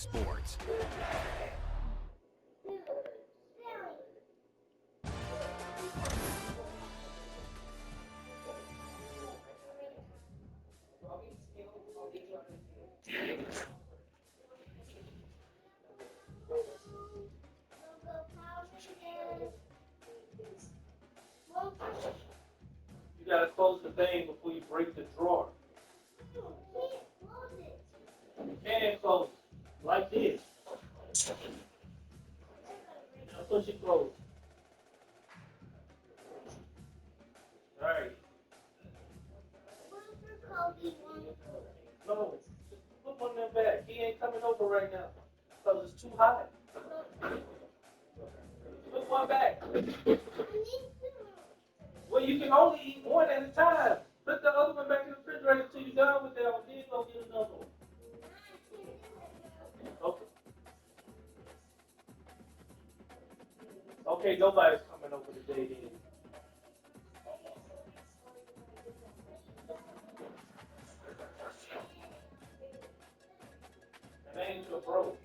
sports. You gotta close the thing before you break the drawer. You can't close it. Like this. Now push it closed. Alright. No, put one of them back. He ain't coming over right now. Because it's too high. Put one back. Well, you can only eat one at a time. Put the other one back in the refrigerator until you're done with that one. Then go get another one. Okay. Okay, nobody's coming over today then. That ain't your bro.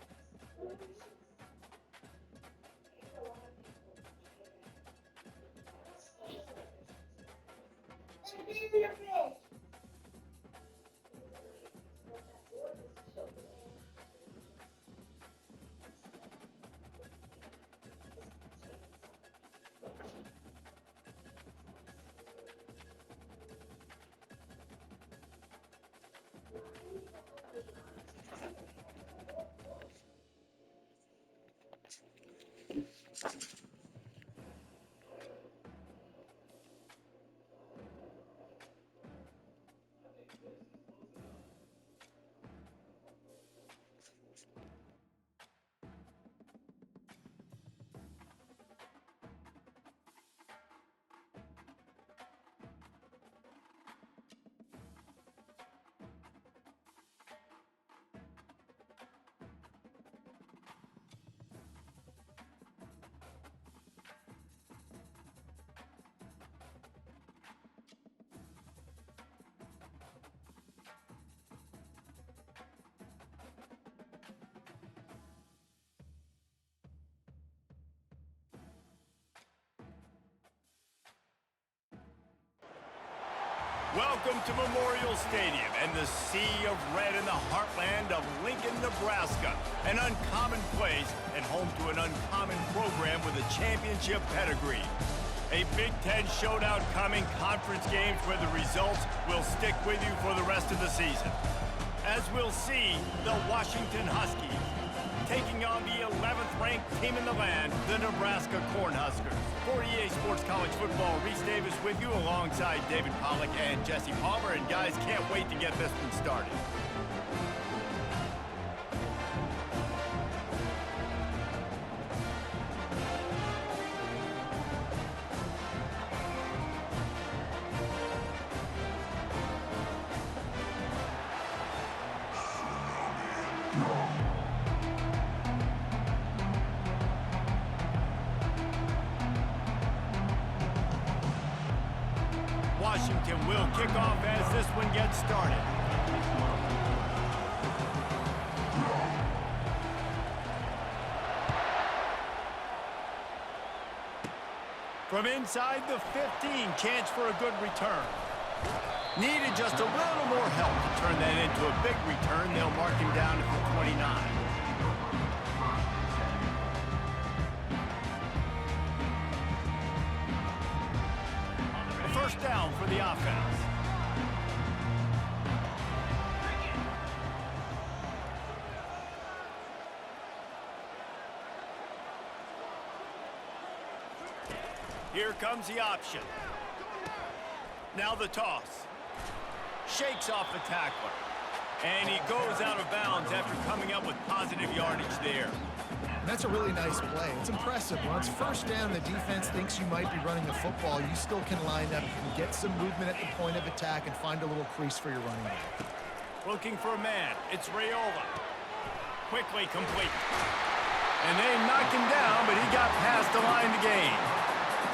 Welcome to Memorial Stadium and the sea of red in the heartland of Lincoln, Nebraska. An uncommon place and home to an uncommon program with a championship pedigree. A Big Ten showdown coming, conference games where the results will stick with you for the rest of the season. As we'll see, the Washington Huskies taking on the 11th ranked team in the land, the Nebraska Cornhuskers. For EA Sports College Football, Reese Davis with you alongside David Pollack and Jesse Palmer. And guys, can't wait to get this one started. Washington will kick off as this one gets started. From inside the 15, chance for a good return. Needed just a little more help to turn that into a big return. They'll mark him down at the 29. First down for the offense. Here comes the option. Now the toss. Shakes off the tackler. And he goes out of bounds after coming up with positive yardage there. That's a really nice play. It's impressive. When it's first down, the defense thinks you might be running the football. You still can line up and get some movement at the point of attack and find a little crease for your running back. Looking for a man. It's Raiola. Quickly complete. And they knocked him down, but he got past the line to gain.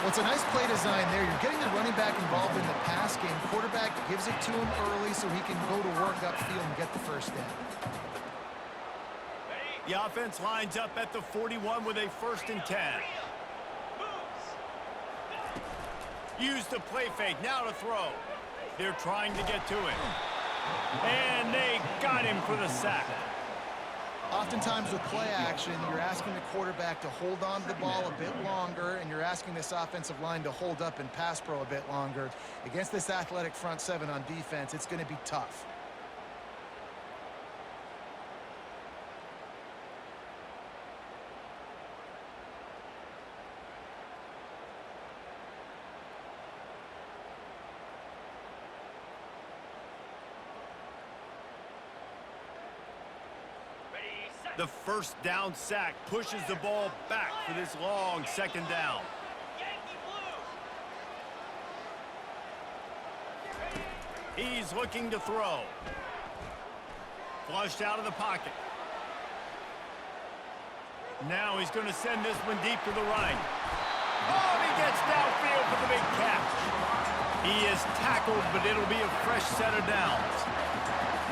Well, it's a nice play design there. You're getting the running back involved in the pass game. Quarterback gives it to him early so he can go to work upfield and get the first down. Ready? The offense lines up at the 41 with a 1st and 10. Use the play fake, now to throw. They're trying to get to it. And they got him for the sack. Oftentimes with play action, you're asking the quarterback to hold on to the ball a bit longer, and you're asking this offensive line to hold up in pass pro a bit longer. Against this athletic front seven on defense, it's going to be tough. The 1st down sack pushes the ball back for this long 2nd down. He's looking to throw. Flushed out of the pocket. Now he's going to send this one deep to the right. Oh, he gets downfield for the big catch. He is tackled, but it'll be a fresh set of downs.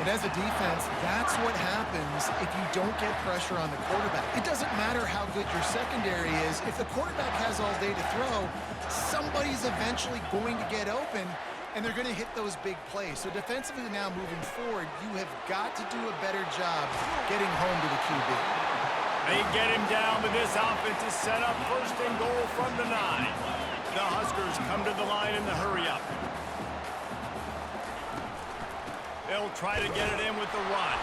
And as a defense, that's what happens if you don't get pressure on the quarterback. It doesn't matter how good your secondary is. If the quarterback has all day to throw, somebody's eventually going to get open, and they're going to hit those big plays. So defensively now moving forward, you have got to do a better job getting home to the QB. They get him down, but this offense is set up 1st and goal from the 9. The Huskers come to the line in the hurry-up. They'll try to get it in with the run.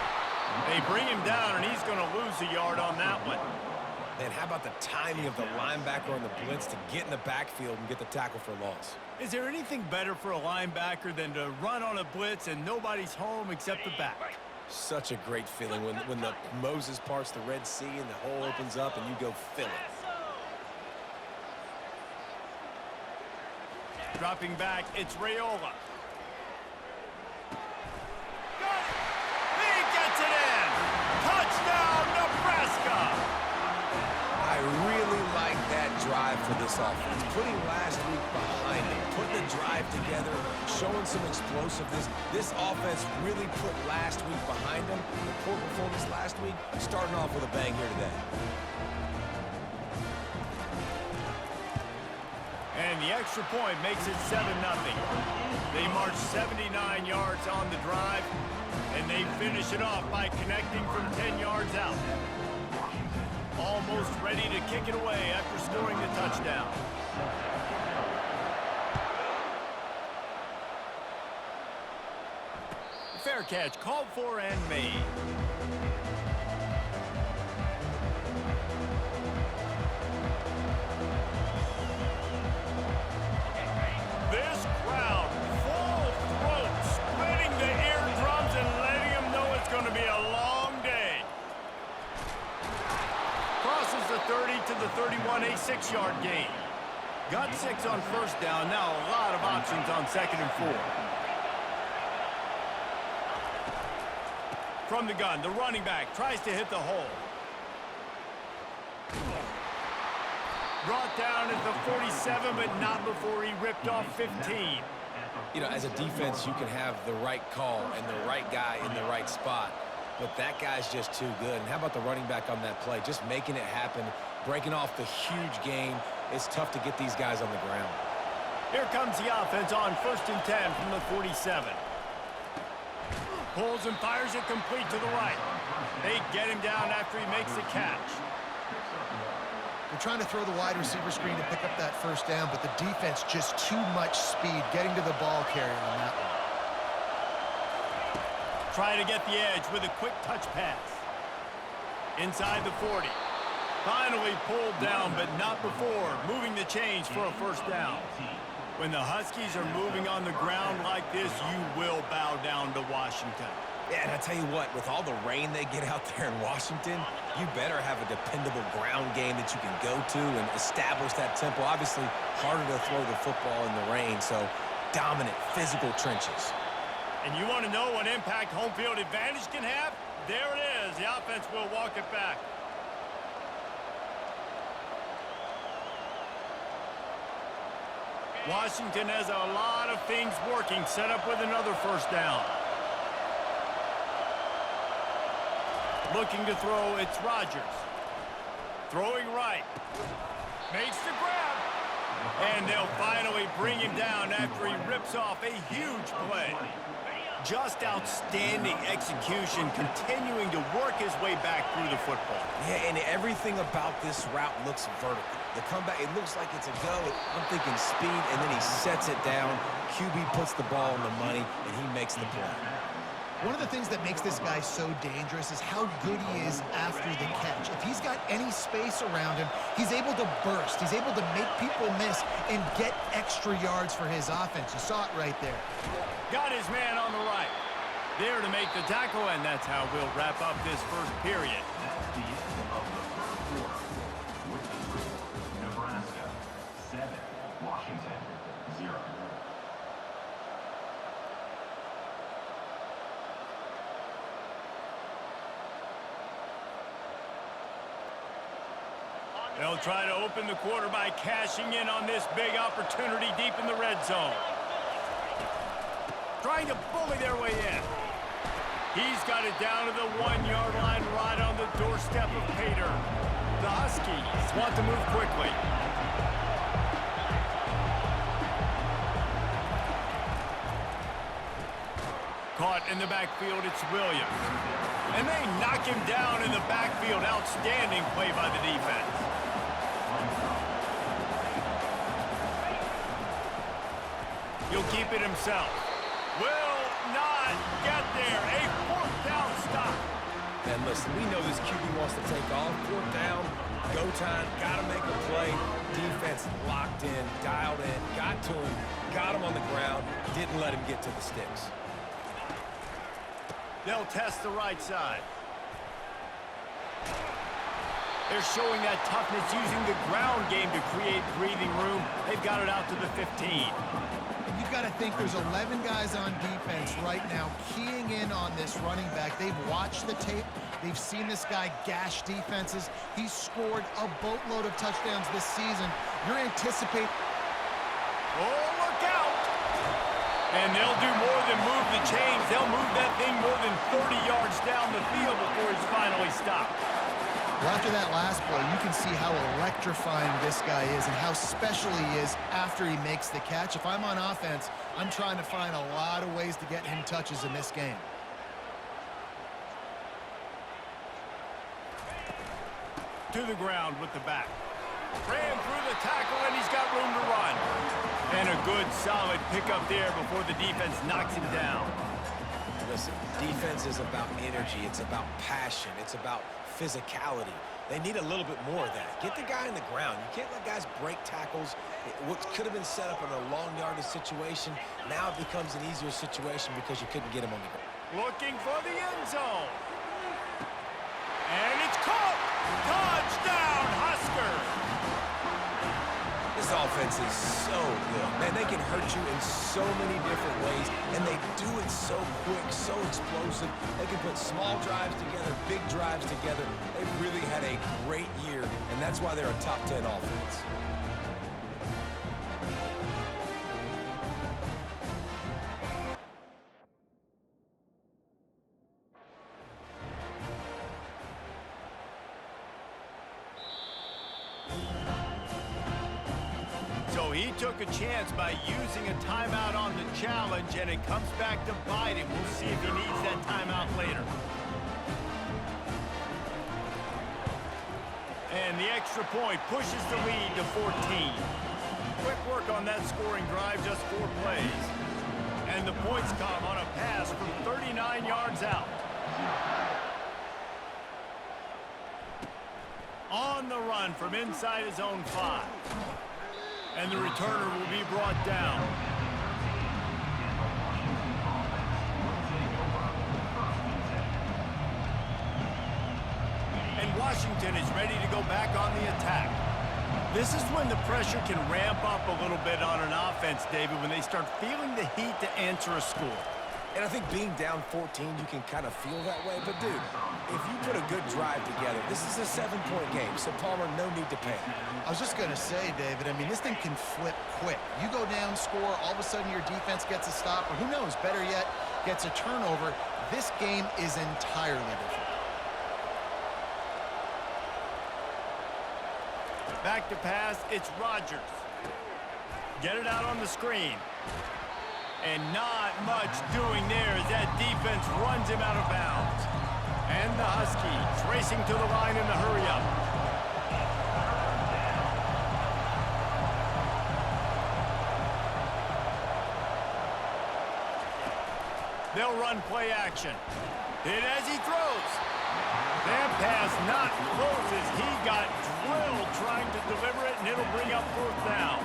They bring him down, and he's going to lose a yard on that one. And how about the timing of the linebacker on the blitz to get in the backfield and get the tackle for loss? Is there anything better for a linebacker than to run on a blitz and nobody's home except the back? Such a great feeling when the Moses parts the Red Sea and the hole opens up and you go fill it. Dropping back, it's Raiola. He gets it in! Touchdown, Nebraska! I really like that drive for this offense. Putting last week behind them, putting the drive together, showing some explosiveness. This offense really put last week behind them. The poor performance last week, starting off with a bang here today. And the extra point makes it 7-0. They march 79 yards on the drive, and they finish it off by connecting from 10 yards out. Almost ready to kick it away after scoring the touchdown. Fair catch called for and made. This crowd, full throat, splitting the eardrums and letting them know it's going to be a long day. Crosses the 30 to the 31, a 6-yard gain. Got 6 on 1st down, now a lot of options on 2nd and 4. From the gun, the running back tries to hit the hole. Brought down at the 47, but not before he ripped off 15. You know, as a defense, you can have the right call and the right guy in the right spot, but that guy's just too good. And how about the running back on that play? Just making it happen, breaking off the huge gain. It's tough to get these guys on the ground. Here comes the offense on 1st and 10 from the 47. Pulls and fires it complete to the right. They get him down after he makes the catch. They're trying to throw the wide receiver screen to pick up that 1st down, but the defense just too much speed getting to the ball carrier on that one. Trying to get the edge with a quick touch pass. Inside the 40. Finally pulled down, but not before moving the chains for a 1st down. When the Huskies are moving on the ground like this, you will bow down to Washington. Yeah, and I tell you what, with all the rain they get out there in Washington, you better have a dependable ground game that you can go to and establish that tempo. Obviously, harder to throw the football in the rain, so dominant, physical trenches. And you want to know what impact home field advantage can have? There it is. The offense will walk it back. Washington has a lot of things working, set up with another 1st down. Looking to throw, it's Rodgers. Throwing right. Makes the grab. And they'll finally bring him down after he rips off a huge play. Just outstanding execution, continuing to work his way back through the football. Yeah, and everything about this route looks vertical. The comeback, it looks like it's a go. I'm thinking speed, and then he sets it down. QB puts the ball on the money, and he makes the play. One of the things that makes this guy so dangerous is how good he is after the catch. If he's got any space around him, he's able to burst. He's able to make people miss and get extra yards for his offense. You saw it right there. Got his man on the right. There to make the tackle, and that's how we'll wrap up this first period. That's the end of the first quarter. With the score, Nebraska 7, Washington 0. They'll try to open the quarter by cashing in on this big opportunity deep in the red zone. Trying to bully their way in. He's got it down to the 1-yard line right on the doorstep of Pater. The Huskies want to move quickly. Caught in the backfield, it's Williams. And they knock him down in the backfield. Outstanding play by the defense. He'll keep it himself. Will not get there. A 4th down stop. And listen, we know this QB wants to take off. 4th down, go time, got to make a play. Defense locked in, dialed in, got to him, got him on the ground, didn't let him get to the sticks. They'll test the right side. They're showing that toughness using the ground game to create breathing room. They've got it out to the 15. You've got to think there's 11 guys on defense right now keying in on this running back. They've watched the tape. They've seen this guy gash defenses. He's scored a boatload of touchdowns this season. You're anticipating... Oh, look out! And they'll do more than move the chains. They'll move that thing more than 30 yards down the field before he's finally stopped. Well, after that last play, you can see how electrifying this guy is and how special he is after he makes the catch. If I'm on offense, I'm trying to find a lot of ways to get him touches in this game. To the ground with the back. Ran through the tackle, and he's got room to run. And a good, solid pickup there before the defense knocks him down. Listen, defense is about energy. It's about passion. It's about physicality. They need a little bit more of that. Get the guy in the ground. You can't let guys break tackles. What could have been set up in a long yardage situation, now it becomes an easier situation because you couldn't get him on the ground. Looking for the end zone. And it's caught. Touchdown, Huskers. This offense is so good. Man, they can hurt you in so many different ways, and they do it so quick, so explosive. They can put small drives together, big drives together. They've really had a great year, and that's why they're a top 10 offense. So he took a chance by using a timeout on the challenge, and it comes back to bite him. We'll see if he needs that timeout later. And the extra point pushes the lead to 14. Quick work on that scoring drive, just 4 plays. And the points come on a pass from 39 yards out. On the run from inside his own 5. And the returner will be brought down. And Washington is ready to go back on the attack. This is when the pressure can ramp up a little bit on an offense, David, when they start feeling the heat to answer a score. And I think being down 14, you can kind of feel that way. But, dude, if you put a good drive together, this is a 7-point game. So, Palmer, no need to panic. I was just going to say, David, I mean, this thing can flip quick. You go down, score, all of a sudden your defense gets a stop, or who knows, better yet, gets a turnover. This game is entirely different. Back to pass, it's Rodgers. Get it out on the screen. And not much doing there as that defense runs him out of bounds. And the Huskies racing to the line in the hurry-up. They'll run play action. Hit as he throws. That pass not close as he got drilled trying to deliver it, and it'll bring up 4th down.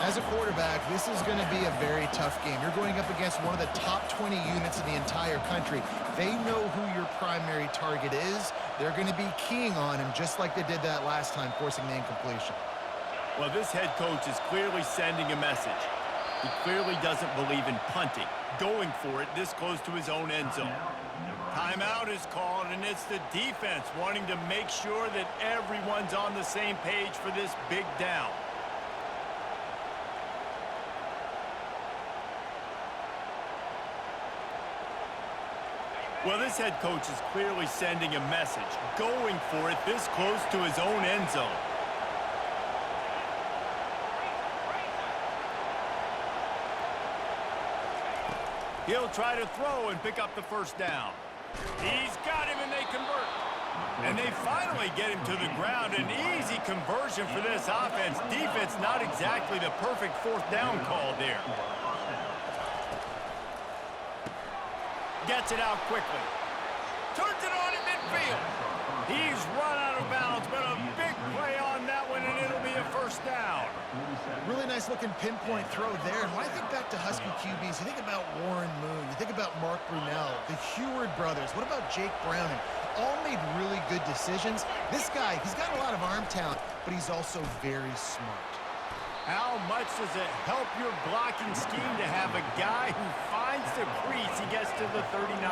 As a quarterback, this is going to be a very tough game. You're going up against one of the top 20 units in the entire country. They know who your primary target is. They're going to be keying on him just like they did that last time, forcing the incompletion. Well, this head coach is clearly sending a message. He clearly doesn't believe in punting, going for it this close to his own end zone. Timeout is called, and it's the defense wanting to make sure that everyone's on the same page for this big down. Well, this head coach is clearly sending a message, going for it this close to his own end zone. He'll try to throw and pick up the 1st down. He's got him, and they convert. And they finally get him to the ground. An easy conversion for this offense. Defense not exactly the perfect 4th down call there. Gets it out quickly. Turns it on in midfield. He's run out of bounds, but a big play on that one, and it'll be a 1st down. Really nice looking pinpoint throw there. And when I think back to Husky QBs, you think about Warren Moon, you think about Mark Brunell, the Heward brothers, what about Jake Browning? All made really good decisions. This guy, he's got a lot of arm talent, but he's also very smart. How much does it help your blocking scheme to have a guy who finds the crease? He gets to the 39.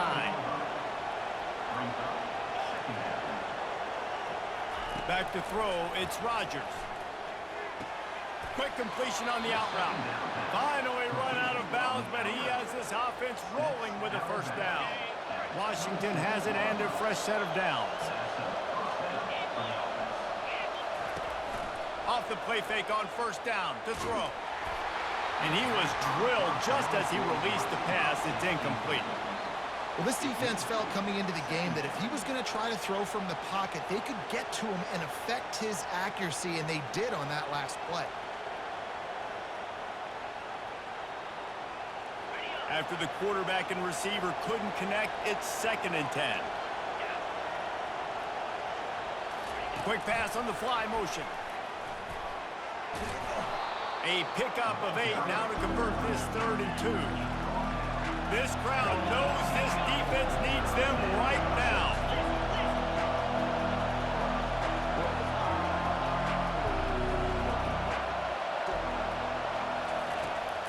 Back to throw, it's Rodgers. Quick completion on the out route. Finally run out of bounds, but he has this offense rolling with a 1st down. Washington has it and a fresh set of downs. Off the play fake on 1st down to throw. And he was drilled just as he released the pass. It's incomplete. Well, this defense felt coming into the game that if he was going to try to throw from the pocket, they could get to him and affect his accuracy, and they did on that last play. After the quarterback and receiver couldn't connect, it's 2nd and 10. Quick pass on the fly motion. A pickup of 8 now to convert this 3rd and 2. This crowd knows this defense needs them right now.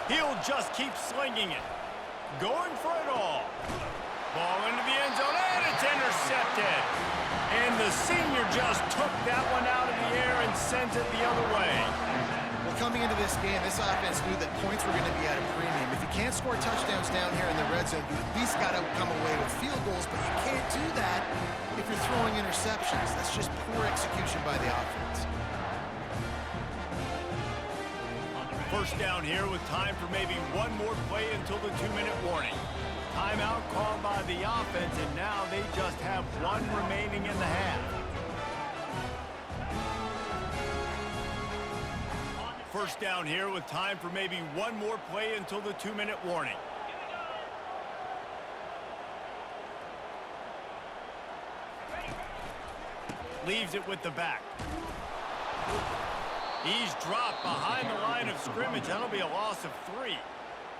He'll just keep slinging it. Going for it all. Ball into the end zone, and it's intercepted. And the senior just took that one out of the air and sends it the other way. Well, coming into this game, this offense knew that points were going to be at a premium. If you can't score touchdowns down here in the red zone, you at least got to come away with field goals, but you can't do that if you're throwing interceptions. That's just poor execution by the offense. 1st down here with time for maybe one more play until the 2-minute warning. Timeout called by the offense, and now they just have one remaining in the half. 1st down here with time for maybe one more play until the 2-minute warning. Leaves it with the back. He's dropped behind the line of scrimmage. That'll be a loss of 3.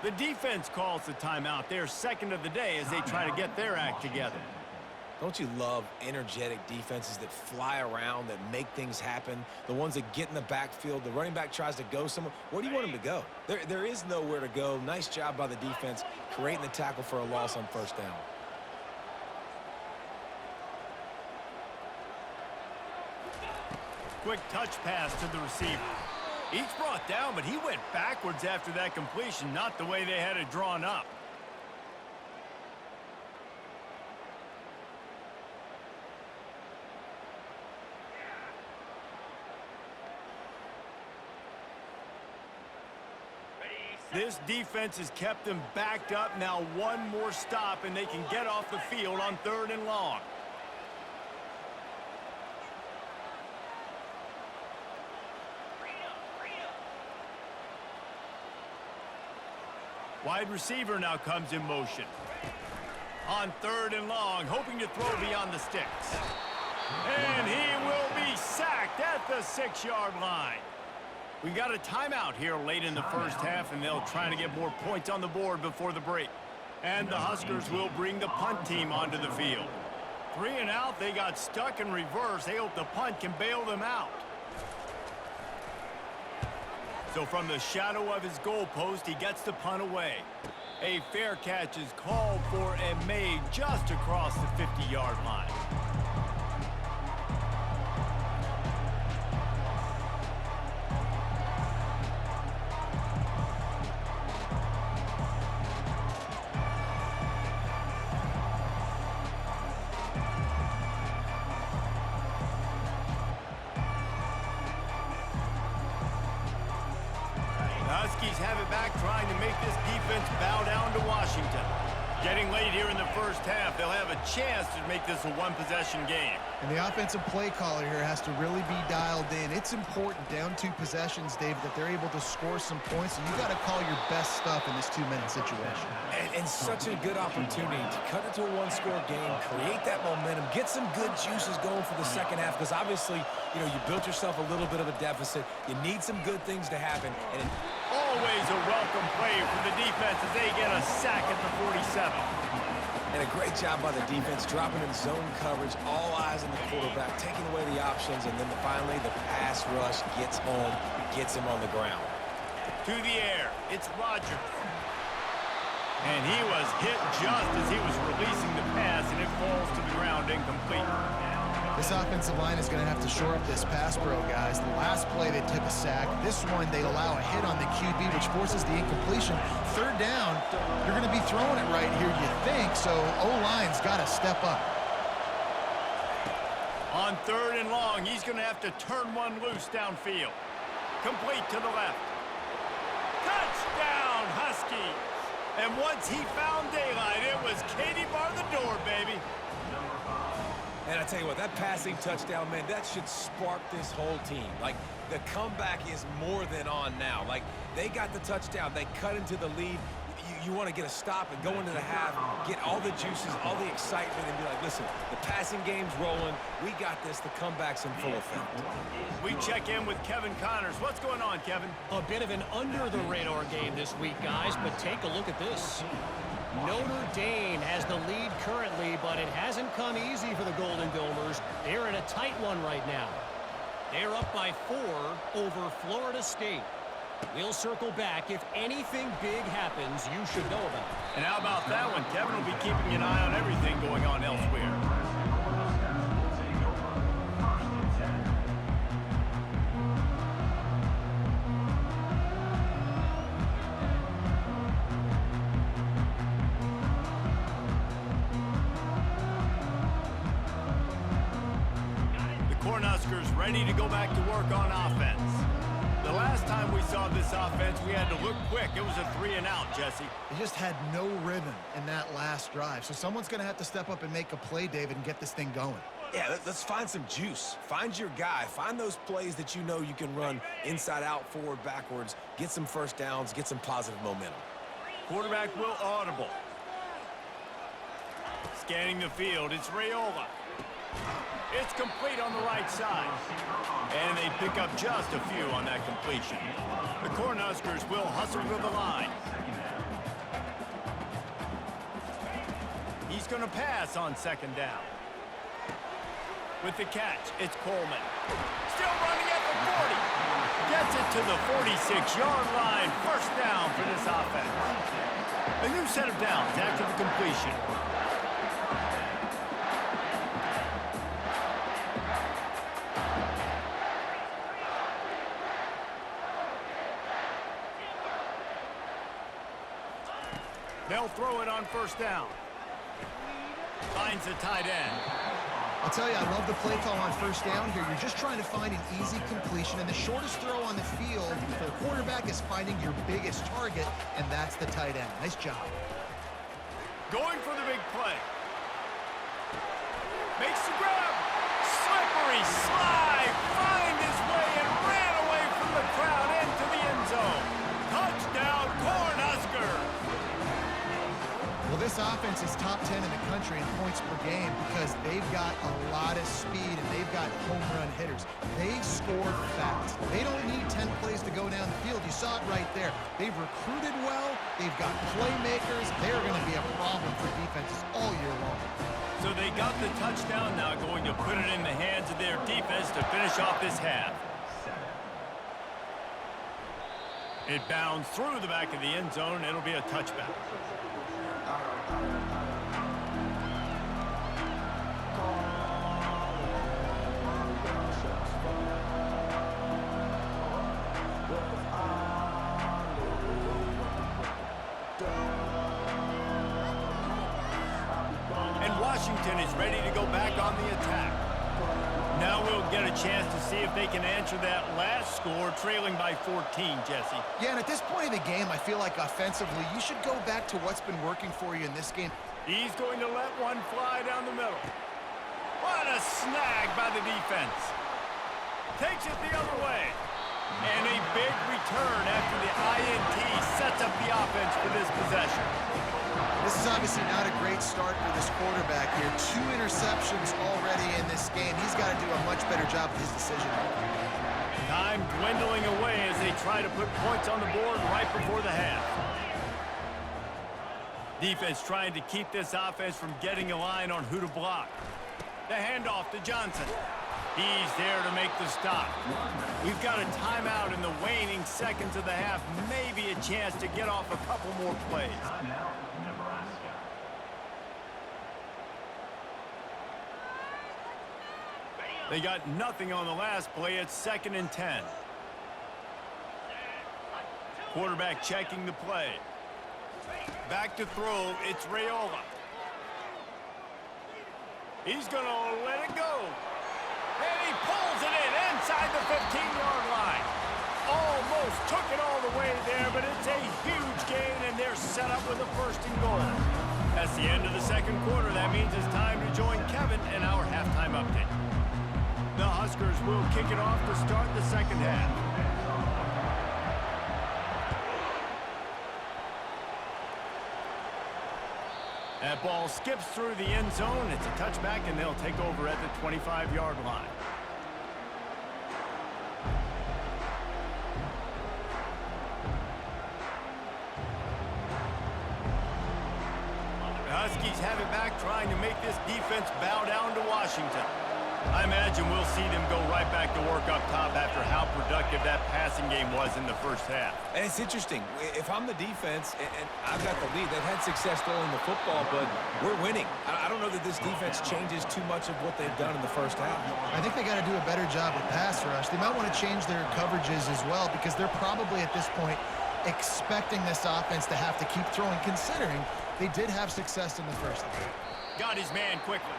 The defense calls the timeout. They're 2nd of the day as they try to get their act together. Don't you love energetic defenses that fly around, that make things happen? The ones that get in the backfield, the running back tries to go somewhere. Where do you want him to go? There is nowhere to go. Nice job by the defense, creating the tackle for a loss on 1st down. Quick touch pass to the receiver. He's brought down, but he went backwards after that completion, not the way they had it drawn up. This defense has kept them backed up. Now one more stop, and they can get off the field on 3rd and long. Wide receiver now comes in motion. On 3rd and long, hoping to throw beyond the sticks. And he will be sacked at the 6-yard line. We got a timeout here late in the first half, and they'll try to get more points on the board before the break. And the Huskers will bring the punt team onto the field. 3 and out, they got stuck in reverse. They hope the punt can bail them out. So from the shadow of his goalpost, he gets the punt away. A fair catch is called for and made just across the 50-yard line. Huskies have it back, trying to make this defense bow down to Washington. Getting late here in the first half, they'll have a chance to make this a one-possession game. And the offensive play caller here has to really be dialed in. It's important down 2 possessions, David, that they're able to score some points. And you got to call your best stuff in this 2-minute situation. And such a good opportunity to cut it to a 1-score game, create that momentum, get some good juices going for the second half. Because obviously, you know, you built yourself a little bit of a deficit. You need some good things to happen. And always a welcome play from the defense as they get a sack at the 47. And a great job by the defense, dropping in zone coverage, all eyes on the quarterback, taking away the options, and then finally the pass rush gets home, gets him on the ground. To the air, it's Rodgers. And he was hit just as he was releasing the pass, and it falls to the ground incomplete. This offensive line is going to have to shore up this pass pro, guys. The last play they took a sack. This one they allow a hit on the QB, which forces the incompletion. 3rd down, you're going to be throwing it right here, you think, so O-line's got to step up. On 3rd and long, he's going to have to turn one loose downfield. Complete to the left. Touchdown, Huskies! And once he found daylight, it was Katie bar the door, baby. And I tell you what, that passing touchdown, man, that should spark this whole team. Like, the comeback is more than on now. Like, they got the touchdown. They cut into the lead. You want to get a stop and go into the half, get all the juices, all the excitement, and be like, listen, the passing game's rolling. We got this. The comeback's in full effect. We check in with Kevin Connors. What's going on, Kevin? A bit of an under-the-radar game this week, guys, but take a look at this. Notre Dame has the lead currently, but it hasn't come easy for the Golden Domers. They're in a tight one right now. They're up by 4 over Florida State. We'll circle back. If anything big happens, you should know about it. And how about that one? Kevin will be keeping an eye on everything going on elsewhere. Cornhuskers ready to go back to work on offense. The last time we saw this offense, we had to look quick. It was a 3-and-out, Jesse. They just had no rhythm in that last drive. So someone's going to have to step up and make a play, David, and get this thing going. Yeah, let's find some juice. Find your guy. Find those plays that you know you can run inside out, forward, backwards. Get some first downs. Get some positive momentum. Quarterback will audible. Scanning the field, it's Raiola. It's complete on the right side. And they pick up just a few on that completion. The Cornhuskers will hustle to the line. He's going to pass on 2nd down. With the catch, it's Coleman. Still running at the 40. Gets it to the 46-yard line. 1st down for this offense. A new set of downs after the completion. They'll throw it on 1st down. Finds the tight end. I'll tell you, I love the play call on first down here. You're just trying to find an easy completion, and the shortest throw on the field for the quarterback is finding your biggest target, and that's the tight end. Nice job. Going for the big play. Makes the grab. Slippery slide. Find his way and ran away from the crowd into the end zone. Touchdown, Cornhuskers. Well, this offense is top 10 in the country in points per game because they've got a lot of speed and they've got home run hitters. They score fast. They don't need 10 plays to go down the field. You saw it right there. They've recruited well. They've got playmakers. They're going to be a problem for defenses all year long. So they got the touchdown, now going to put it in the hands of their defense to finish off this half. It bounds through the back of the end zone. It'll be a touchback. Washington is ready to go back on the attack. Now we'll get a chance to see if they can answer that last score, trailing by 14, Jesse. Yeah, and at this point of the game, I feel like offensively, you should go back to what's been working for you in this game. He's going to let one fly down the middle. What a snag by the defense. Takes it the other way. And a big return after the INT sets up the offense for this possession. This is obviously not a great start for this quarterback here. 2 interceptions already in this game. He's got to do a much better job with his decision-making. Time dwindling away as they try to put points on the board right before the half. Defense trying to keep this offense from getting a line on who to block. The handoff to Johnson. He's there to make the stop. We've got a timeout in the waning seconds of the half. Maybe a chance to get off a couple more plays. Timeout, Nebraska. They got nothing on the last play. It's 2nd and 10. Quarterback checking the play. Back to throw. It's Raiola. He's going to let it go. And he pulls it in inside the 15-yard line. Almost took it all the way there, but it's a huge gain, and they're set up with a 1st and goal. That's the end of the 2nd quarter. That means it's time to join Kevin in our halftime update. The Huskers will kick it off to start the 2nd half. That ball skips through the end zone. It's a touchback, and they'll take over at the 25-yard line. The Huskies have it back, trying to make this defense bow down to Washington. I imagine we'll see them go right back to work up top after how productive that passing game was in the 1st half. And it's interesting. If I'm the defense and I've got the lead, they've had success throwing the football, but we're winning. I don't know that this defense changes too much of what they've done in the 1st half. I think they got to do a better job with pass rush. They might want to change their coverages as well because they're probably at this point expecting this offense to have to keep throwing, considering they did have success in the 1st half. Got his man quickly.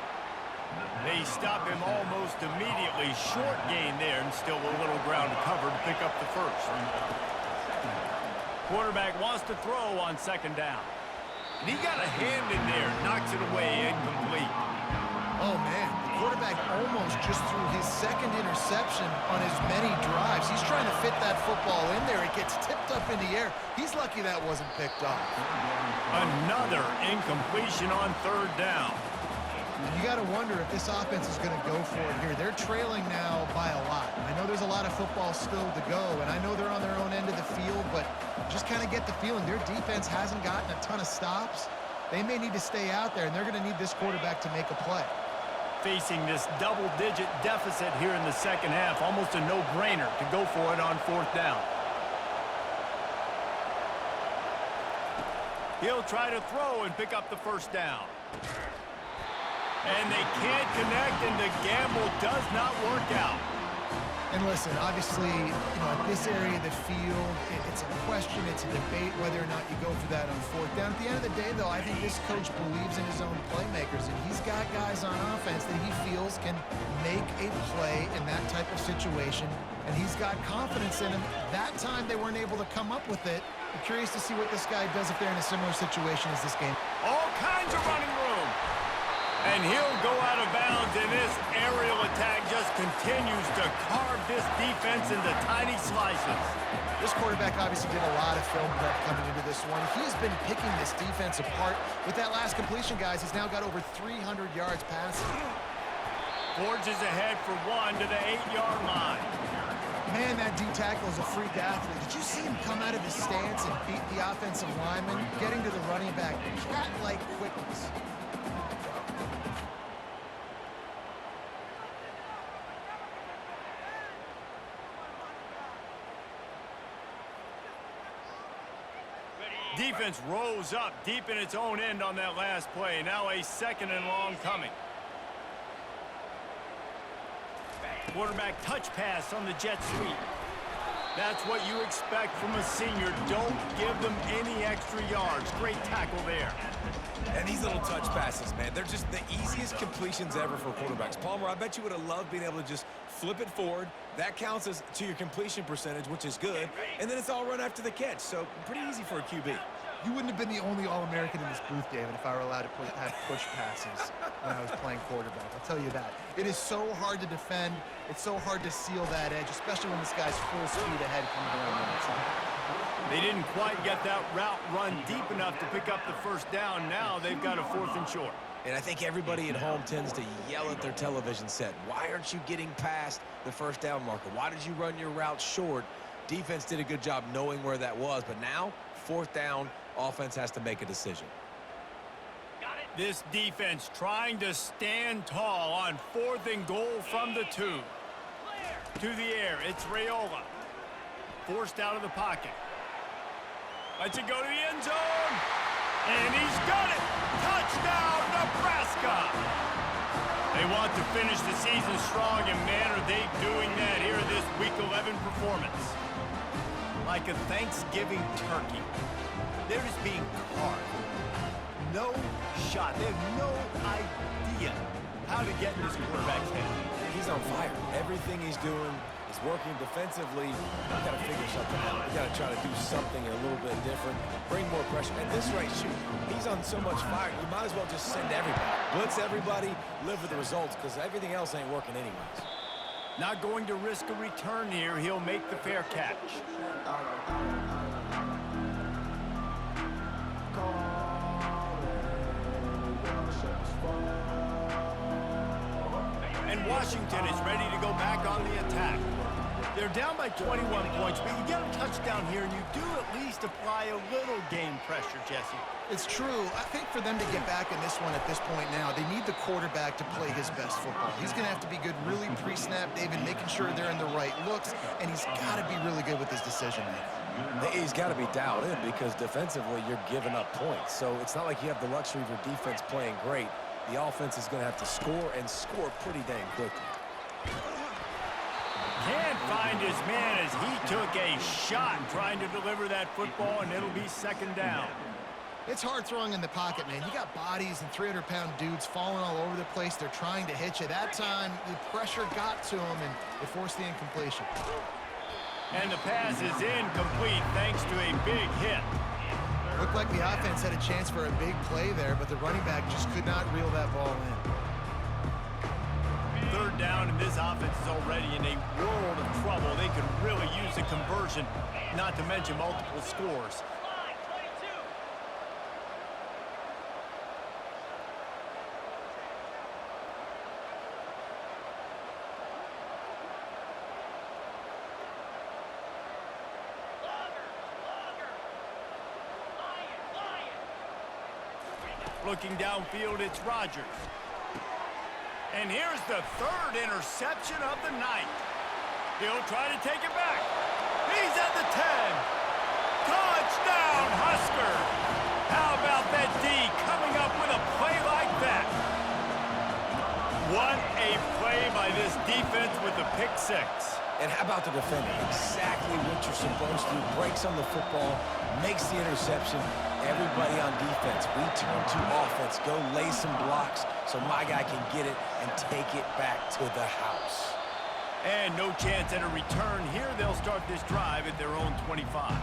They stop him almost immediately. Short gain there, and still a little ground to cover to pick up the 1st. Quarterback wants to throw on 2nd down. And he got a hand in there, knocks it away, incomplete. Oh, man, the quarterback almost just threw his 2nd interception on as many drives. He's trying to fit that football in there. It gets tipped up in the air. He's lucky that wasn't picked off. Another incompletion on 3rd down. You got to wonder if this offense is going to go for it here. They're trailing now by a lot. I know there's a lot of football still to go, and I know they're on their own end of the field, but just kind of get the feeling their defense hasn't gotten a ton of stops. They may need to stay out there, and they're going to need this quarterback to make a play. Facing this double-digit deficit here in the 2nd half, almost a no-brainer to go for it on 4th down. He'll try to throw and pick up the 1st down. And they can't connect, and the gamble does not work out. And listen, obviously, at this area of the field, it's a question, it's a debate whether or not you go for that on fourth down. At the end of the day, though, I think this coach believes in his own playmakers, and he's got guys on offense that he feels can make a play in that type of situation, and he's got confidence in him. That time they weren't able to come up with it. I'm curious to see what this guy does if they're in a similar situation as this game. All kinds of running room. And he'll go out of bounds, and this aerial attack just continues to carve this defense into tiny slices. This quarterback obviously did a lot of film prep coming into this one. He's been picking this defense apart. With that last completion, guys, he's now got over 300 yards passing. Forges ahead for one to the 8-yard line. Man, that D tackle is a freak athlete. Did you see him come out of his stance and beat the offensive lineman, getting to the running back? Cat-like quickness. Defense rose up deep in its own end on that last play. Now a second and long coming. Quarterback touch pass on the jet sweep. That's what you expect from a senior. Don't give them any extra yards. Great tackle there. And these little touch passes, man, they're just the easiest completions ever for quarterbacks. Palmer, I bet you would have loved being able to just flip it forward. That counts as to your completion percentage, which is good. And then it's all run after the catch. So pretty easy for a QB. You wouldn't have been the only All-American in this booth, David, if I were allowed to have push passes when I was playing quarterback. I'll tell you that. It is so hard to defend. It's so hard to seal that edge, especially when this guy's full speed ahead coming around the outside. They didn't quite get that route run deep enough to pick up the first down. Now they've got a 4th and short. And I think everybody at home tends to yell at their television set. Why aren't you getting past the first down marker? Why did you run your route short? Defense did a good job knowing where that was, but now 4th down, offense has to make a decision. This defense trying to stand tall on 4th and goal from the 2. To the air, it's Raiola. Forced out of the pocket. Lets it go to the end zone. And he's got it. Touchdown, Nebraska. They want to finish the season strong, and man, are they doing that here in this Week 11 performance. Like a Thanksgiving turkey. They're just being carved. No shot. They have no idea how to get in this quarterback's head. He's on fire. Everything he's doing is working defensively. We've got to figure something out. We've got to try to do something a little bit different. Bring more pressure. At this rate, shoot, he's on so much fire, you might as well just send everybody. Blitz everybody, live with the results, because everything else ain't working anyways. Not going to risk a return here. He'll make the fair catch. And Washington is ready to go back on the attack. They're down by 21 points, but you get a touchdown here, and you do at least apply a little game pressure, Jesse. It's true. I think for them to get back in this one at this point now, they need the quarterback to play his best football. He's going to have to be good really pre-snap, David, making sure they're in the right looks, and he's got to be really good with his decision-making. He's got to be dialed in because defensively you're giving up points. So it's not like you have the luxury of your defense playing great. The offense is going to have to score and score pretty dang quickly. Can't find his man as he took a shot trying to deliver that football, and it'll be 2nd down. It's hard throwing in the pocket, man. You got bodies and 300-pound dudes falling all over the place. They're trying to hit you. That time, the pressure got to him, and it forced the incompletion. And the pass is incomplete thanks to a big hit. Looked like the offense had a chance for a big play there, but the running back just could not reel that ball in. 3rd down, and this offense is already in a world of trouble. They could really use a conversion, not to mention multiple scores. Looking downfield, it's Rodgers. And here's the 3rd interception of the night. He'll try to take it back. He's at the 10. Touchdown, Husker. How about that D coming up with a play like that? What a play by this defense with the pick 6. And how about the defender? Exactly what you're supposed to do. Breaks on the football, makes the interception. Everybody on defense, we turn to offense. Go lay some blocks so my guy can get it and take it back to the house. And no chance at a return here. They'll start this drive at their own 25.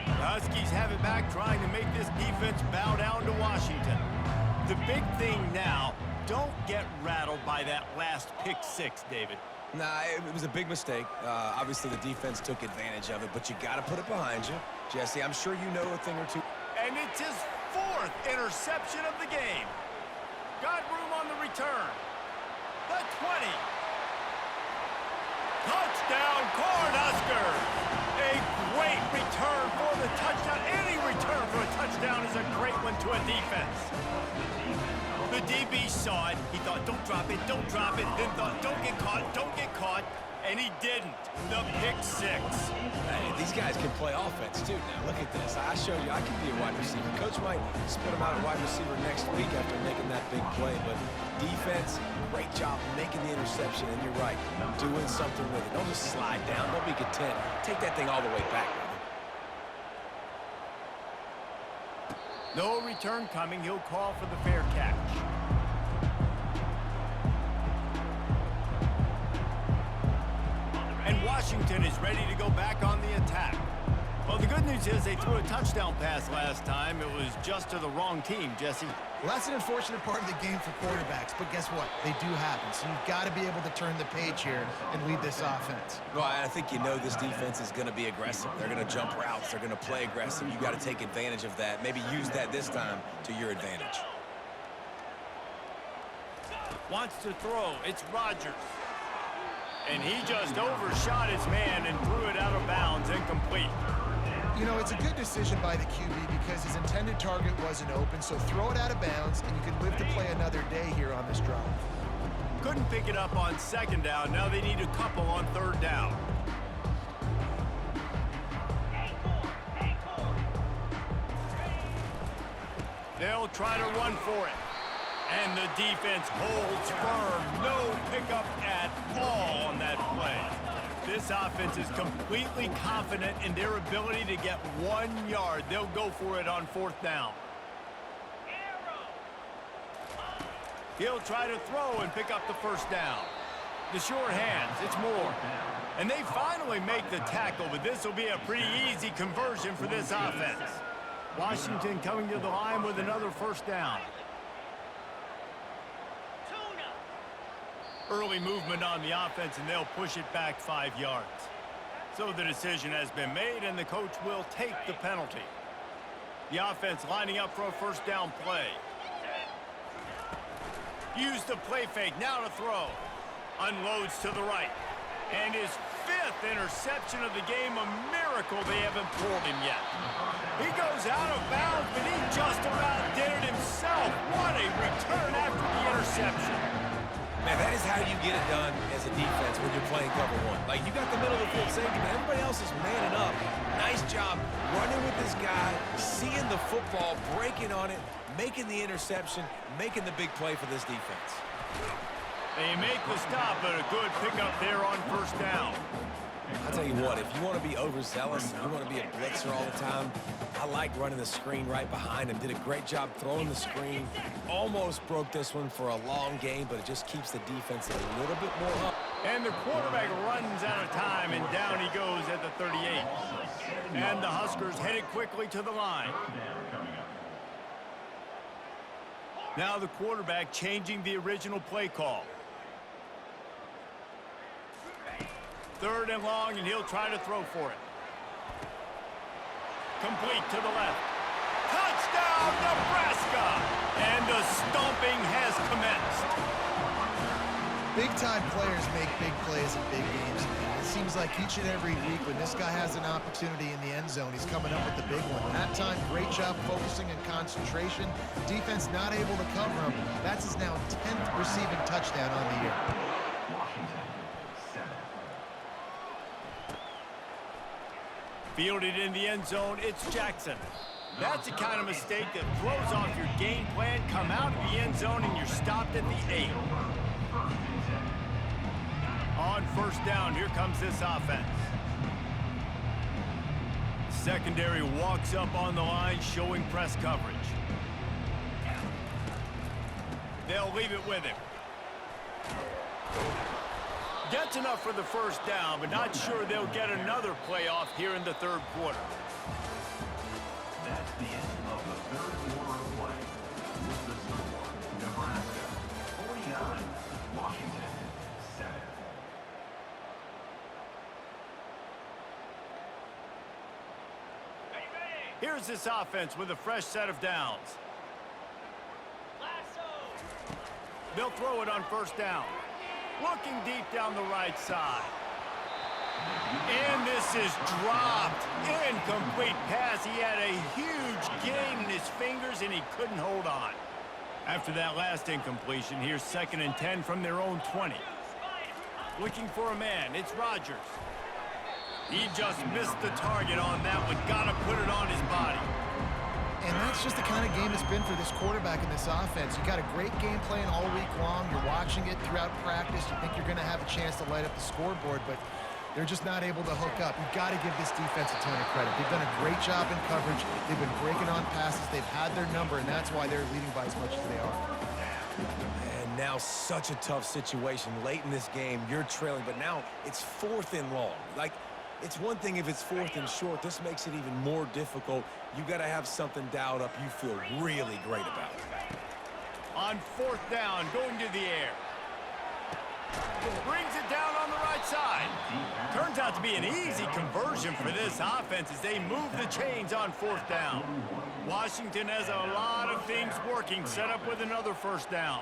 The Huskies have it back, trying to make this defense bow down to Washington. The big thing now, don't get rattled by that last pick six, David. Nah, it was a big mistake. Obviously, the defense took advantage of it, but you got to put it behind you. Jesse, I'm sure you know a thing or two. And it's his 4th interception of the game. Got room on the return. The 20. Touchdown, Cornhuskers! A great return for the touchdown. Any return for a touchdown is a great one to a defense. The DB saw it. He thought, don't drop it, don't drop it. Then thought, don't get caught. And he didn't. The pick six. Hey, these guys can play offense, too. Now, look at this. I showed you I can be a wide receiver. Coach might split him out at wide receiver next week after making that big play. But defense, great job making the interception. And you're right, doing something with it. Don't just slide down. Don't be content. Take that thing all the way back. No return coming. He'll call for the fair catch. And Washington is ready to go back on the attack. Well, the good news is they threw a touchdown pass last time. It was just to the wrong team, Jesse. Well, that's an unfortunate part of the game for quarterbacks, but guess what? They do happen, so you've got to be able to turn the page here and lead this offense. Well, I think you know this defense is going to be aggressive. They're going to jump routes. They're going to play aggressive. You got to take advantage of that. Maybe use that this time to your advantage. Wants to throw. It's Rodgers. And he just overshot his man and threw it out of bounds, incomplete. You know, it's a good decision by the QB because his intended target wasn't open, so throw it out of bounds, and you can live to play another day here on this drive. Couldn't pick it up on 2nd down. Now they need a couple on 3rd down. They'll try to run for it. And the defense holds firm. No pickup at all on that play. This offense is completely confident in their ability to get 1 yard. They'll go for it on 4th down. He'll try to throw and pick up the 1st down. The short hands, it's Moore. And they finally make the tackle, but this will be a pretty easy conversion for this offense. Washington coming to the line with another 1st down. Early movement on the offense, and they'll push it back 5 yards. So the decision has been made, and the coach will take the penalty. The offense lining up for a 1st down play. Use the play fake, now to throw. Unloads to the right. And his 5th interception of the game, a miracle they haven't pulled him yet. He goes out of bounds, but he just about did it himself. What a return after the interception. Man, that is how you get it done as a defense when you're playing cover 1. Like, you got the middle of the field safety, but everybody else is manning up. Nice job running with this guy, seeing the football, breaking on it, making the interception, making the big play for this defense. They make the stop, but a good pickup there on 1st down. I'll tell you what, if you want to be overzealous, you want to be a blitzer all the time, I like running the screen right behind him. Did a great job throwing the screen. Almost broke this one for a long game, but it just keeps the defense a little bit more up. And the quarterback runs out of time, and down he goes at the 38. And the Huskers headed quickly to the line. Now the quarterback changing the original play call. 3rd and long, and he'll try to throw for it. Complete to the left. Touchdown, Nebraska! And the stomping has commenced. Big-time players make big plays in big games. It seems like each and every week when this guy has an opportunity in the end zone, he's coming up with the big one. That time, great job focusing and concentration. Defense not able to cover him. That's his now 10th receiving touchdown on the year. Fielded in the end zone, it's Jackson. That's the kind of mistake that throws off your game plan. Come out of the end zone and you're stopped at the 8. On first down, here comes this offense. Secondary walks up on the line, showing press coverage. They'll leave it with him. Gets enough for the first down, but not sure they'll get another play off here in the third quarter. That's the end of the third quarter of play. With the score, Nebraska 49, Washington 7. Here's this offense with a fresh set of downs. They'll throw it on first down. Looking deep down the right side. And this is dropped. Incomplete pass. He had a huge gain in his fingers, and he couldn't hold on. After that last incompletion, here's 2nd and 10 from their own 20. Looking for a man. It's Rodgers. He just missed the target on that one. Got to put it on his body. And that's just the kind of game it's been for this quarterback in this offense. You got a great game plan all week long. You're watching it throughout practice. You think you're going to have a chance to light up the scoreboard, but they're just not able to hook up. You've got to give this defense a ton of credit. They've done a great job in coverage. They've been breaking on passes. They've had their number, and that's why they're leading by as much as they are. And now such a tough situation. Late in this game, you're trailing, but now it's 4th and long. Like, it's one thing if it's 4th and short. This makes it even more difficult. You got to have something dialed up you feel really great about. On 4th down, going to the air. Brings it down on the right side. Turns out to be an easy conversion for this offense as they move the chains on 4th down. Washington has a lot of things working, set up with another first down.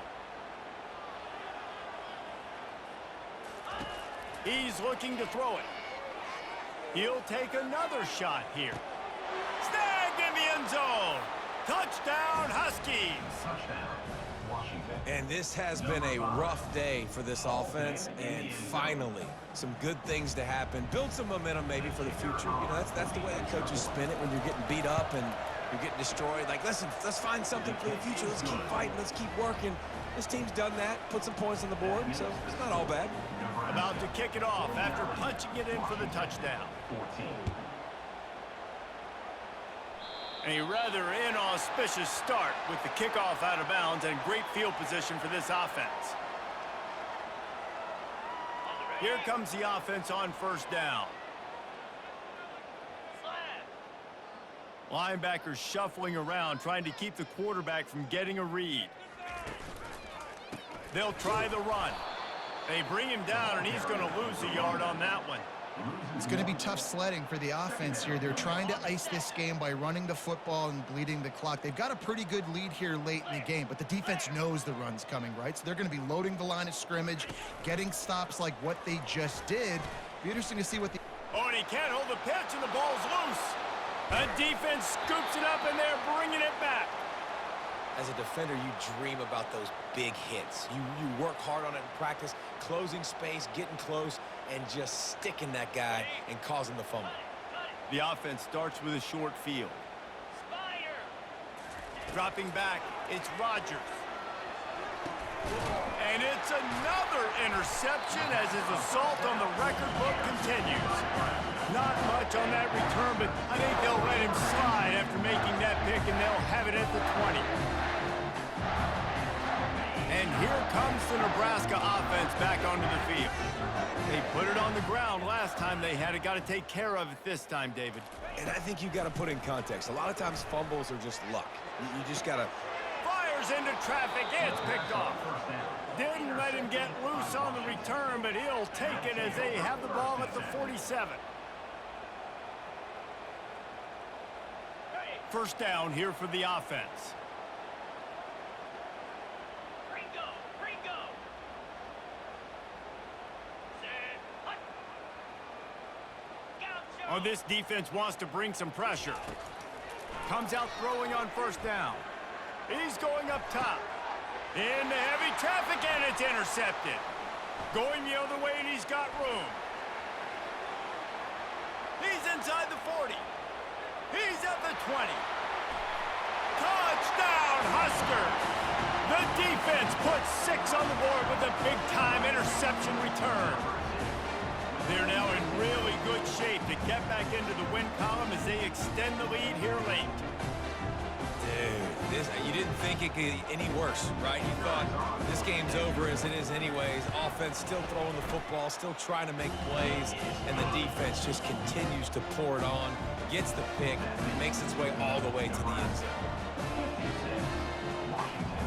He's looking to throw it. He'll take another shot here. Snagged in the end zone. Touchdown, Huskies. Touchdown, Washington. And this has been a rough day for this offense, and finally, some good things to happen. Build some momentum maybe for the future. You know, that's the way that coaches spin it when you're getting beat up and you're getting destroyed. Like, listen, let's find something for the future. Let's keep fighting. Let's keep working. This team's done that, put some points on the board, so it's not all bad. About to kick it off after punching it in for the touchdown. 14. A rather inauspicious start with the kickoff out of bounds and great field position for this offense. Here comes the offense on first down. Linebackers shuffling around, trying to keep the quarterback from getting a read. They'll try the run. They bring him down, and he's going to lose a yard on that one. It's going to be tough sledding for the offense here. They're trying to ice this game by running the football and bleeding the clock. They've got a pretty good lead here late in the game, but the defense knows the run's coming, right? So they're going to be loading the line of scrimmage, getting stops like what they just did. Be interesting to see what the... Oh, and he can't hold the pitch, and the ball's loose. The defense scoops it up, and they're bringing it back. As a defender, you dream about those big hits. You work hard on it in practice, closing space, getting close, and just sticking that guy and causing the fumble. The offense starts with a short field. Dropping back, it's Rodgers. And it's another interception as his assault on the record book continues. Not much on that return, but I think they'll let him slide after making that pick, and they'll have it at the 20. And here comes the Nebraska offense back onto the field. They put it on the ground last time they had it. Got to take care of it this time, David. And I think you got to put in context. A lot of times fumbles are just luck. You just got to... Fires into traffic. It's picked off. Didn't let him get loose on the return, but he'll take it as they have the ball at the 47. First down here for the offense. Oh, this defense wants to bring some pressure. Comes out throwing on first down. He's going up top. Into heavy traffic, and it's intercepted. Going the other way, and he's got room. He's inside the 40. He's at the 20. Touchdown, Huskers! The defense puts 6 on the board with a big-time interception return. They're now in really good shape to get back into the win column as they extend the lead here late. Dude, you didn't think it could get any worse, right? You thought this game's over as it is anyways. Offense still throwing the football, still trying to make plays, and the defense just continues to pour it on, gets the pick, makes its way all the way to the end zone.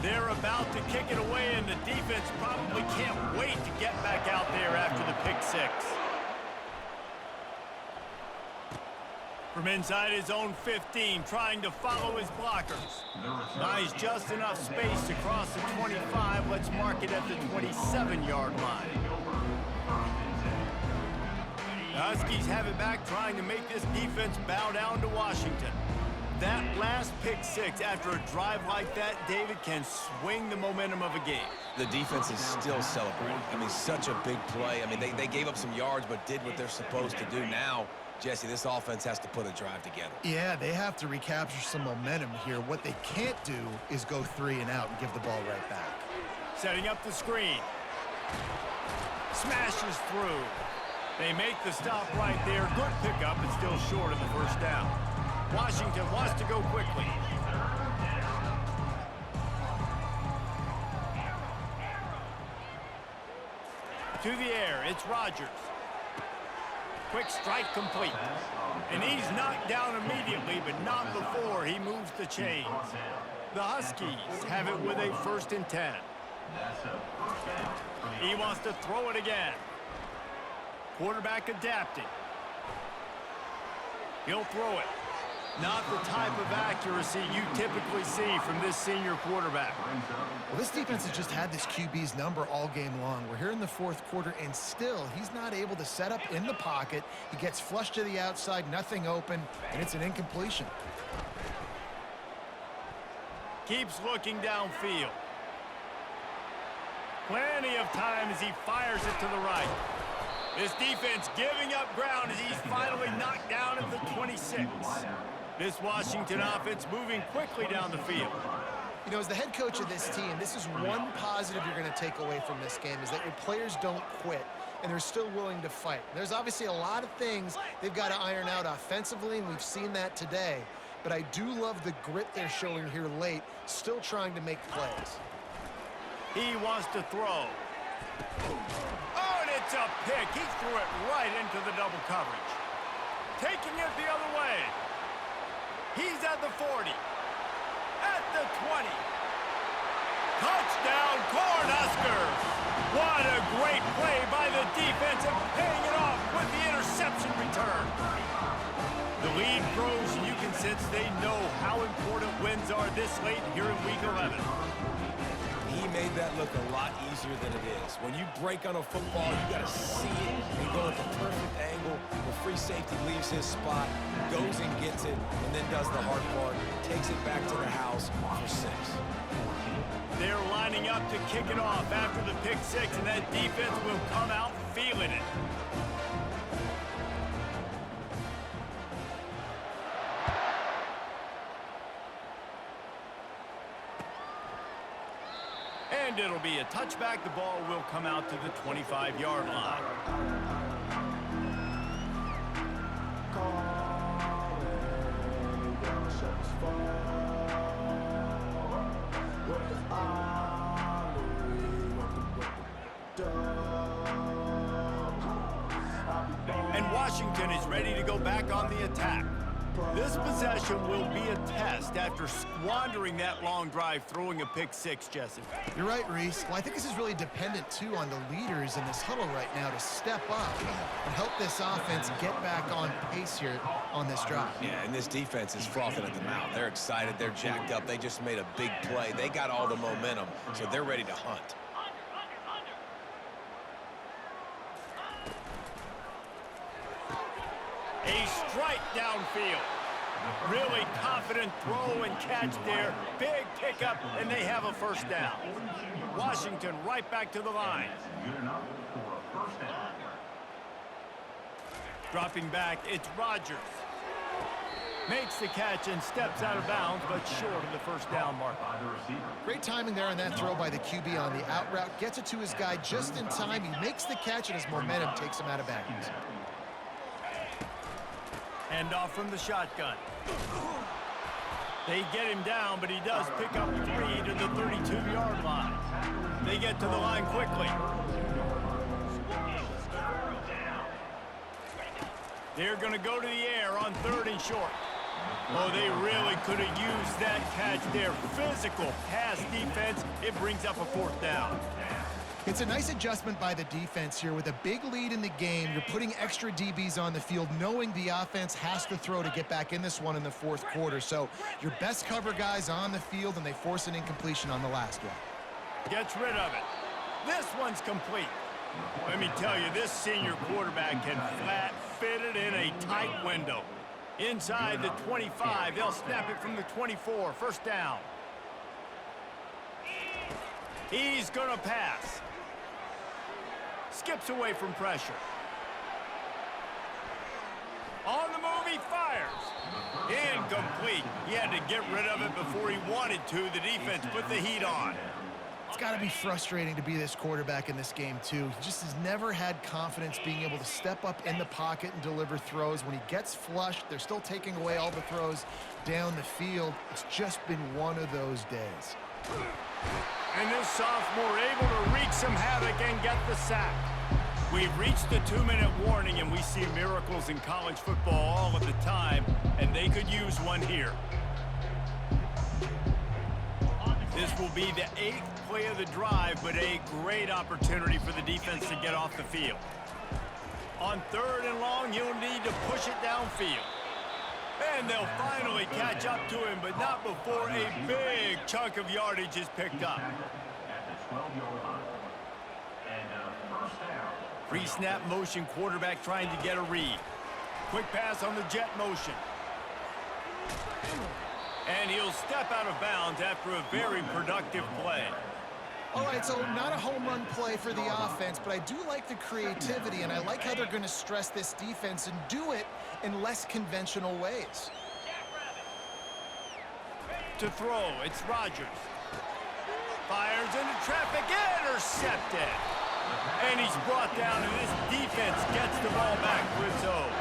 They're about to kick it away, and the defense probably can't wait to get back out there after the pick 6. From inside his own 15, trying to follow his blockers. Buys just enough space to cross the 25. Let's mark it at the 27-yard line. The Huskies have it back, trying to make this defense bow down to Washington. That last pick 6 after a drive like that, David, can swing the momentum of a game. The defense is still celebrating. I mean, such a big play. I mean, they gave up some yards but did what they're supposed to do. Now, Jesse, this offense has to put a drive together. Yeah, they have to recapture some momentum here. What they can't do is go 3 and out and give the ball right back. Setting up the screen. Smashes through. They make the stop right there. Good pickup, but still short of the first down. Washington wants to go quickly. To the air, it's Rodgers. Quick strike complete. And he's knocked down immediately, but not before he moves the chains. The Huskies have it with a 1st and 10. He wants to throw it again. Quarterback adapting. He'll throw it. Not the type of accuracy you typically see from this senior quarterback. Well, this defense has just had this QB's number all game long. We're here in the 4th quarter, and still he's not able to set up in the pocket. He gets flushed to the outside, nothing open, and it's an incompletion. Keeps looking downfield. Plenty of time as he fires it to the right. This defense giving up ground as he's finally knocked down at the 26. This Washington offense moving quickly down the field. You know, as the head coach of this team, this is one positive you're going to take away from this game, is that your players don't quit, and they're still willing to fight. There's obviously a lot of things they've got to iron out offensively, and we've seen that today. But I do love the grit they're showing here late, still trying to make plays. He wants to throw. Oh, and it's a pick. He threw it right into the double coverage. Taking it the other way. He's at the 40. At the 20. Touchdown, Cornhuskers! What a great play by the defense and paying it off with the interception return. The lead grows, and you can sense they know how important wins are this late here in Week 11. He made that look a lot easier than it is. When you break on a football, you got to see it and go at the perfect angle. The free safety leaves his spot, goes and gets it, and then does the hard part, takes it back to the house for 6. They're lining up to kick it off after the pick 6, and that defense will come out feeling it. And it'll be a touchback. The ball will come out to the 25-yard line. And Washington is ready to go back on the attack. This possession will be a test after squandering that long drive, throwing a pick 6, Jesse. You're right, Reese. Well, I think this is really dependent, too, on the leaders in this huddle right now to step up and help this offense get back on pace here on this drive. Yeah, and this defense is frothing at the mouth. They're excited. They're jacked up. They just made a big play. They got all the momentum, so they're ready to hunt. A strike downfield. Really confident throw and catch there. Big pickup, and they have a first down. Washington right back to the line. Dropping back, it's Rodgers. Makes the catch and steps out of bounds, but short of the first down marker. Great timing there on that throw by the QB on the out route. Gets it to his guy just in time. He makes the catch, and his momentum takes him out of bounds. Hand off from the shotgun. They get him down, but he does pick up 3 to the 32-yard line. They get to the line quickly. They're going to go to the air on 3rd and short. Oh, they really could have used that catch there. Physical pass defense. It brings up a 4th down. It's a nice adjustment by the defense here. With a big lead in the game, you're putting extra DBs on the field, knowing the offense has to throw to get back in this one in the 4th quarter. So your best cover guys on the field, and they force an incompletion on the last one. Gets rid of it. This one's complete. Let me tell you, this senior quarterback can flat fit it in a tight window. Inside the 25, they'll snap it from the 24. First down. He's going to pass. Skips away from pressure. On the move, he fires. Incomplete. He had to get rid of it before he wanted to. The defense put the heat on. It's got to be frustrating to be this quarterback in this game, too. He just has never had confidence being able to step up in the pocket and deliver throws. When he gets flushed, they're still taking away all the throws down the field. It's just been one of those days. And this sophomore able to wreak some havoc and get the sack. We've reached the 2-minute warning, and we see miracles in college football all of the time, and they could use one here. This will be the 8th play of the drive, but a great opportunity for the defense to get off the field. On 3rd and long, he'll need to push it downfield. And they'll finally catch up to him, but not before a big chunk of yardage is picked up. Pre-snap motion quarterback trying to get a read. Quick pass on the jet motion. And he'll step out of bounds after a very productive play. All right, so not a home run play for the offense, but I do like the creativity, and I like how they're going to stress this defense and do it in less conventional ways. To throw, it's Rodgers. Fires into traffic, intercepted. And he's brought down, and this defense gets the ball back for its own.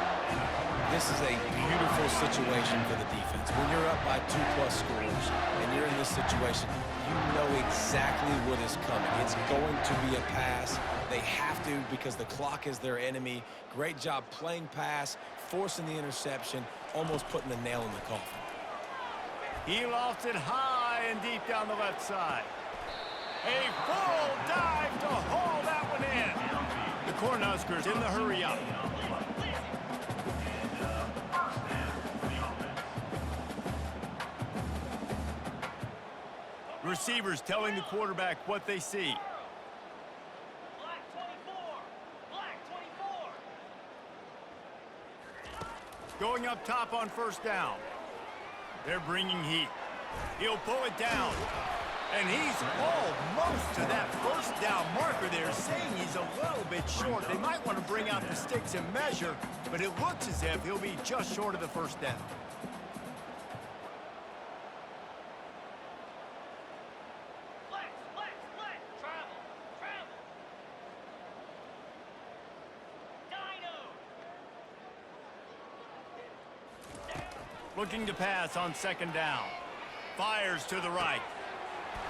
This is a beautiful situation for the defense. When you're up by 2+ scores and you're in this situation, you know exactly what is coming. It's going to be a pass. They have to because the clock is their enemy. Great job playing pass, forcing the interception, almost putting the nail in the coffin. He lofts it high and deep down the left side. A full dive to haul that one in. The Cornhuskers in the hurry up. Receivers telling the quarterback what they see. Black 24. Black 24. Going up top on first down. They're bringing heat. He'll pull it down. And he's almost to that first down marker there, saying he's a little bit short. They might want to bring out the sticks and measure, but it looks as if he'll be just short of the first down. Looking to pass on second down. Fires to the right.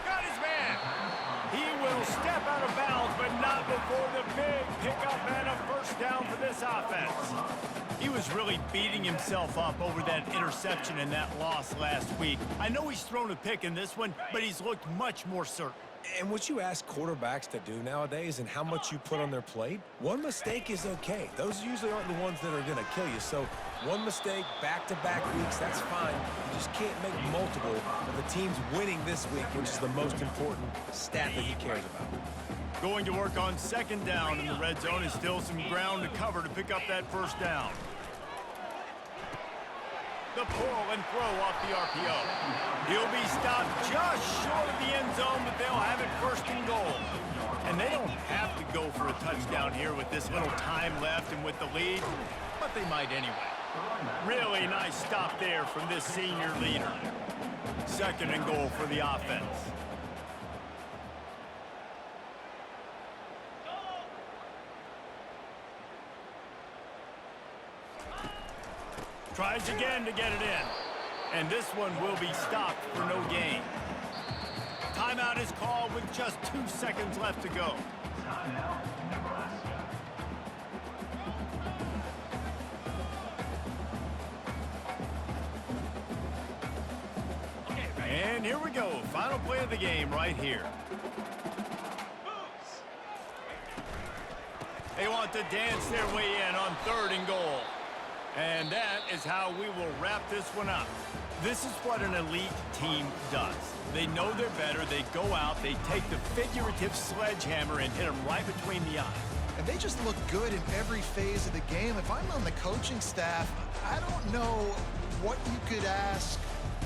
Got his man. He will step out of bounds, but not before the big pickup and a first down for this offense. He was really beating himself up over that interception and that loss last week. I know he's thrown a pick in this one, but he's looked much more certain. And what you ask quarterbacks to do nowadays and how much you put on their plate, one mistake is okay. Those usually aren't the ones that are going to kill you. So one mistake, back-to-back weeks, that's fine. You just can't make multiple. But the team's winning this week, which is the most important stat that he cares about. Going to work on second down in the red zone is still some ground to cover to pick up that first down. The pull and throw off the RPO. He'll be stopped just short of the end zone, but they'll have it first and goal. And they don't have to go for a touchdown here with this little time left and with the lead, but they might anyway. Really nice stop there from this senior leader. 2nd and goal for the offense. Tries again to get it in. And this one will be stopped for no gain. Timeout is called with just 2 seconds left to go. Timeout, Nebraska. And here we go. Final play of the game right here. They want to dance their way in on 3rd and goal. And that is how we will wrap this one up. This is what an elite team does. They know they're better. They go out. They take the figurative sledgehammer and hit them right between the eyes. And they just look good in every phase of the game. If I'm on the coaching staff, I don't know what you could ask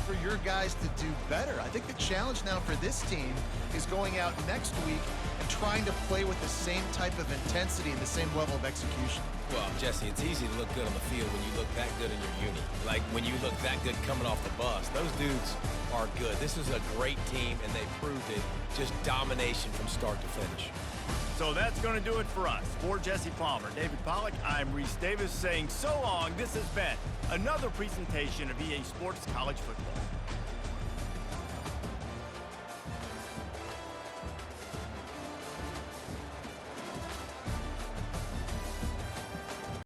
for your guys to do better. I think the challenge now for this team is going out next week and trying to play with the same type of intensity and the same level of execution. Well, Jesse, it's easy to look good on the field when you look that good in your uni. Like when you look that good coming off the bus. Those dudes are good. This is a great team, and they proved it. Just domination from start to finish. So that's going to do it for us. For Jesse Palmer, David Pollack, I'm Reese Davis saying so long. This has been another presentation of EA Sports College Football.